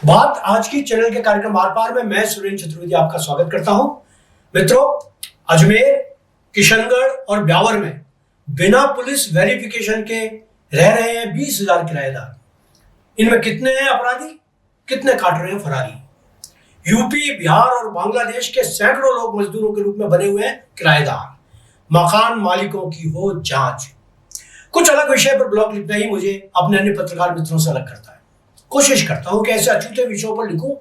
बात आज की चैनल के कार्यक्रम आर पार में मैं सुरेंद्र चतुर्वेदी आपका स्वागत करता हूं। मित्रों, अजमेर, किशनगढ़ और ब्यावर में बिना पुलिस वेरिफिकेशन के रह रहे हैं 20,000 किराएदार। इनमें कितने हैं अपराधी, कितने काट रहे हैं फरारी। यूपी, बिहार और बांग्लादेश के सैकड़ों लोग मजदूरों के रूप में बने हुए हैं किराएदार। मकान मालिकों की हो जांच। कुछ अलग विषय पर ब्लॉग लिखना ही मुझे अपने अन्य पत्रकार मित्रों से अलग करता है। कोशिश करता हूं कि ऐसे अछूते विषयों पर लिखूं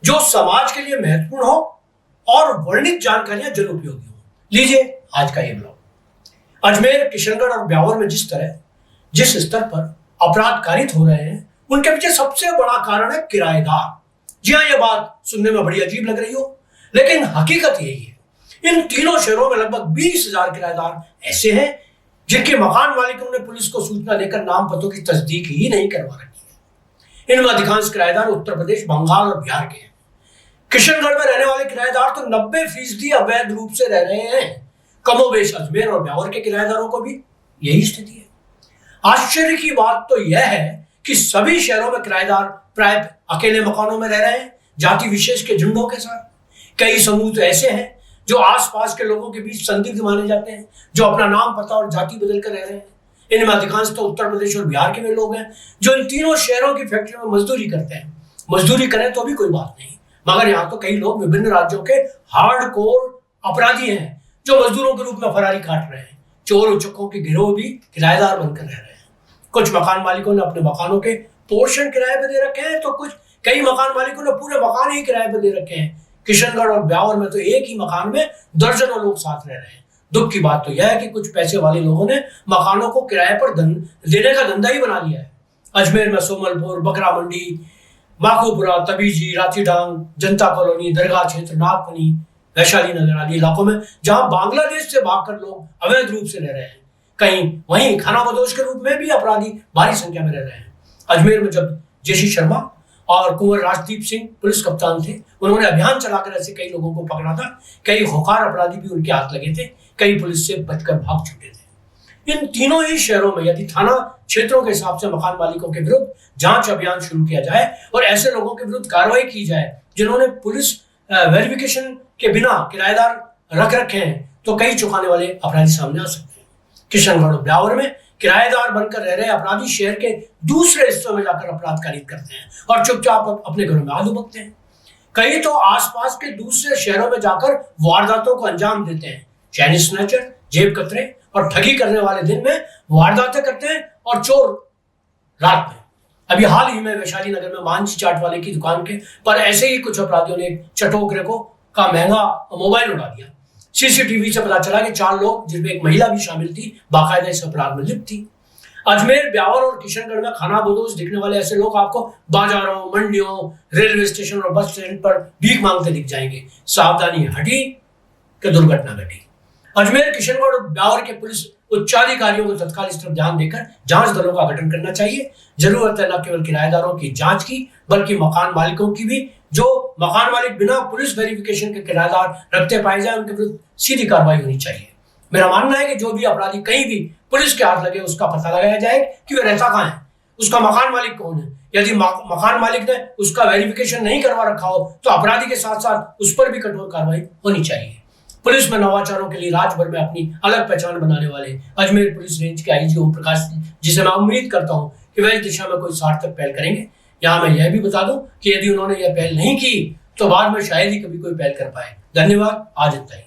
जो समाज के लिए महत्वपूर्ण हो और वर्णित जानकारियां जन उपयोगी हो। लीजिए आज का ये ब्लॉग। अजमेर, किशनगढ़ और ब्यावर में जिस स्तर पर अपराध कारित हो रहे हैं, उनके पीछे सबसे बड़ा कारण है किराएदार। जी हाँ, ये बात सुनने में बड़ी अजीब लग रही हो, लेकिन हकीकत यही है। इन तीनों शहरों में लगभग 20,000 किराएदार ऐसे हैं जिनके मकान मालिकों ने पुलिस को सूचना देकर नाम पतों की तस्दीक ही नहीं करवा रखी है। इनमें अधिकांश किराएदार उत्तर प्रदेश, बंगाल और बिहार के हैं। किशनगढ़ में रहने वाले किराएदार तो 90% अवैध रूप से रह रहे हैं। कमोबेश अजमेर और ब्यावर के किराएदारों को भी यही स्थिति है। आश्चर्य की बात तो यह है कि सभी शहरों में किराएदार प्राय अकेले मकानों में रह रहे हैं, जाति विशेष के झुंडों के साथ। कई समूह तो ऐसे हैं जो आसपास के लोगों के बीच संदिग्ध माने जाते हैं, जो अपना नाम, पता और जाति बदल कर रह रहे हैं। इनमें अधिकांश तो उत्तर प्रदेश और बिहार के वे लोग हैं जो इन तीनों शहरों की फैक्ट्रियों में मजदूरी करते हैं। मजदूरी करें तो भी कोई बात नहीं, मगर यहाँ तो कई लोग विभिन्न राज्यों के हार्डकोर अपराधी हैं जो मजदूरों के रूप में फरारी काट रहे हैं। चोर उचक्कों के गिरोह भी किराएदार बनकर रह रहे हैं। कुछ मकान मालिकों ने अपने मकानों के पोर्शन किराए पर दे रखे हैं, तो कई मकान मालिकों ने पूरे मकान ही किराए पर दे रखे हैं। किशनगढ़ और ब्यावर में तो एक ही मकान में दर्जनों लोग साथ रह रहे हैं। दुख की बात तो यह है कि कुछ पैसे वाले लोगों ने मकानों को किराए पर देने का धंधा ही बना लिया है। अजमेर में सोमलपुर, बकरा मंडी, माखोपुरा, तबीजी, रातीडांग, जनता कॉलोनी, दरगाह क्षेत्र, नागपनी, वैशाली नगर आदि इलाकों में जहां बांग्लादेश से भागकर लोग अवैध रूप से रह रहे हैं, कहीं वहीं खानाबदोश के रूप में भी अपराधी भारी संख्या में रह रहे हैं। अजमेर में जब जेसी शर्मा और कुंवर राजदीप सिंह पुलिस कप्तान थे, उन्होंने अभियान चलाकर ऐसे कई लोगों को पकड़ा था। कई खुखार अपराधी भी उनके हाथ लगे थे, कई पुलिस से बचकर भाग छूटे थे। इन तीनों ही शहरों में यदि थाना क्षेत्रों के हिसाब से मकान मालिकों के विरुद्ध जांच अभियान शुरू किया जाए और ऐसे लोगों के विरुद्ध कार्रवाई की जाए जिन्होंने पुलिस वेरिफिकेशन के बिना किराएदार रख रखे हैं, तो कई चौंकाने वाले अपराधी सामने आ सकते हैं। किशनगढ़ और ब्यावर में किराएदार बनकर रह रहे अपराधी शहर के दूसरे हिस्सों में जाकर अपराध कारित करते हैं और चुपचाप अपने घरों में हाथ दुबकते हैं। कई तो आसपास के दूसरे शहरों में जाकर वारदातों को अंजाम देते हैं। चैनी स्नैचर, जेब कतरे और ठगी करने वाले दिन में वारदातें करते हैं और चोर रात में। अभी हाल ही में वैशाली नगर में मांझी चाट वाले की दुकान के पर ऐसे ही कुछ अपराधियों ने चटोकरे का महंगा मोबाइल उड़ा दिया। सीसीटीवी से पता चला कि 4 लोग, जिनमें एक महिला भी शामिल थी, बाकायदा इस अपराध में लिप्त थी। अजमेर, ब्यावर और किशनगढ़ में खानाबदोश दिखने वाले ऐसे लोग आपको बाजारों, मंडियों, रेलवे स्टेशन और बस स्टैंड पर भीख मांगते दिख जाएंगे। सावधानी हटी कि दुर्घटना घटी। अजमेर, किशनगढ़ और ब्यावर के पुलिस उच्चाधिकारियों को तत्काल इस तरफ ध्यान देकर जांच दलों का गठन करना चाहिए। जरूरत है न केवल किराएदारों की जांच की, बल्कि मकान मालिकों की भी। जो मकान मालिक बिना पुलिस वेरिफिकेशन के किराएदार रखते पाए जाए, उनके विरुद्ध सीधी कार्रवाई होनी चाहिए। मेरा मानना है कि जो भी अपराधी कहीं भी पुलिस के हाथ लगे, उसका पता लगाया जाए कि वह रहता कहाँ है, उसका मकान मालिक कौन है। यदि मकान मालिक ने उसका वेरिफिकेशन नहीं करवा रखा हो, तो अपराधी के साथ साथ उस पर भी कठोर कार्रवाई होनी चाहिए। पुलिस में नवाचारों के लिए राज्य भर में अपनी अलग पहचान बनाने वाले अजमेर पुलिस रेंज के आईजी ओम प्रकाश, जिसे मैं उम्मीद करता हूं कि वह इस दिशा में कोई सार्थक पहल करेंगे। यहाँ मैं यह भी बता दूं कि यदि उन्होंने यह पहल नहीं की, तो बाद में शायद ही कभी कोई पहल कर पाए। धन्यवाद, आज इतना ही।